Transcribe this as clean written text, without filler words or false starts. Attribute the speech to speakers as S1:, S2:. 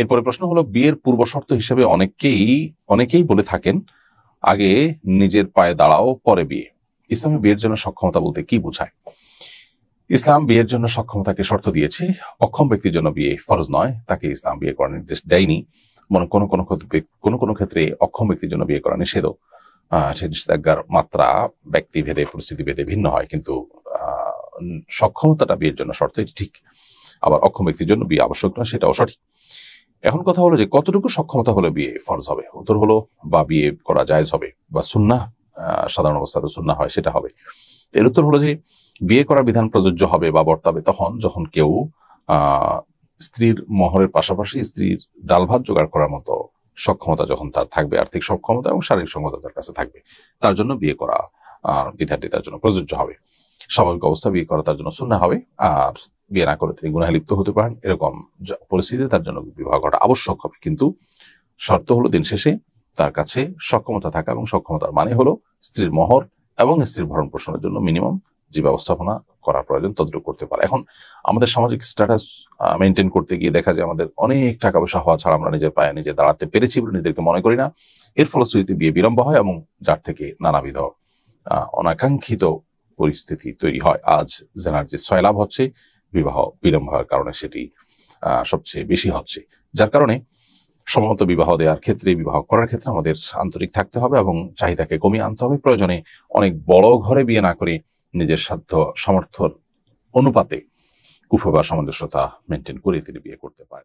S1: এরপরে প্রশ্ন হলো, বিয়ের পূর্ব শর্ত হিসেবে অনেকেই বলে থাকেন আগে নিজের পায়ে দাঁড়াও পরে বিয়ে। ইসলামে বিয়ের জন্য সক্ষমতা বলতে কি বোঝায়? ইসলাম বিয়ের জন্য সক্ষমতাকে শর্ত দিয়েছে। অক্ষম ব্যক্তির জন্য বিয়ে ফরজ নয়, তাকে ইসলাম বিয়ে করার নির্দেশ দেয়নি। বরং কোনো কোনো ক্ষেত্রে অক্ষম ব্যক্তির জন্য বিয়ে করা নিষেধও। সেই নিষেধাজ্ঞার মাত্রা ব্যক্তি ভেদে পরিস্থিতি ভেদে ভিন্ন হয়, কিন্তু সক্ষমতাটা বিয়ের জন্য শর্ত, এটি ঠিক। আবার অক্ষম ব্যক্তির জন্য বিয়ে আবশ্যক নয়, সেটাও সঠিক। এখন কথা হলো যে কতটুকু সক্ষমতা হলে বিয়ে ফরজ হবে। উত্তর হলো, বা বিয়ে করা জায়েজ হবে, বা সুন্নাহ সাধারণ অবস্থাতে সুন্নাহ হয় সেটা হবে। এর উত্তর হলো যে বিয়ে করার বিধান প্রযোজ্য হবে বা বর্তাবে তখন যখন কেউ স্ত্রীর মহরের পাশাপাশি স্ত্রীর ডাল ভাত জোগাড় করার মতো সক্ষমতা যখন তার থাকবে, আর্থিক সক্ষমতা এবং শারীরিক সক্ষমতা তার কাছে থাকবে, তার জন্য বিয়ে করা বিধানটি তার জন্য প্রযোজ্য হবে। স্বাভাবিক অবস্থা বিয়ে করা তার জন্য সুন্নাহ হবে, আর বিয়ে না করে তিনি গুনাহে লিপ্ত হতে পারেন, এরকম পরিস্থিতিতে তার জন্য বিবাহ করা আবশ্যক হবে। কিন্তু শর্ত হলো দিন শেষে তার কাছে সক্ষমতা থাকা, এবং সক্ষমতার মানে হলো স্ত্রীর মহর এবং স্ত্রীর ভরণ পোষণের জন্য মিনিমাম যে ব্যবস্থাপনা করা প্রয়োজন ততটুকু করতে পারে। এখন আমাদের সামাজিক স্ট্যাটাস মেনটেন করতে গিয়ে দেখা যায় আমাদের অনেক টাকা পয়সা হওয়া ছাড়া আমরা নিজের পায়ে নিজে দাঁড়াতে পেরেছি বলে নিজেদেরকে মনে করি না। এর ফলশ্রুতিতে বিয়ে বিলম্ব হয় এবং যার থেকে নানাবিধ অনাকাঙ্ক্ষিত পরিস্থিতি তৈরি হয়। আজ জেনার যে সয়লাভ হচ্ছে বিবাহ বিলম্ব হওয়ার কারণে সেটি সবচেয়ে বেশি হচ্ছে। যার কারণে সময়মত বিবাহ দেওয়ার ক্ষেত্রে, বিবাহ করার ক্ষেত্রে আমাদের আন্তরিক থাকতে হবে এবং চাহিদাকে কমিয়ে আনতে হবে। প্রয়োজনে অনেক বড় ঘরে বিয়ে না করে নিজের সাধ্য সামর্থ্যর অনুপাতে কুফ বা সামঞ্জস্যতা মেনটেন করে তিনি বিয়ে করতে পারেন।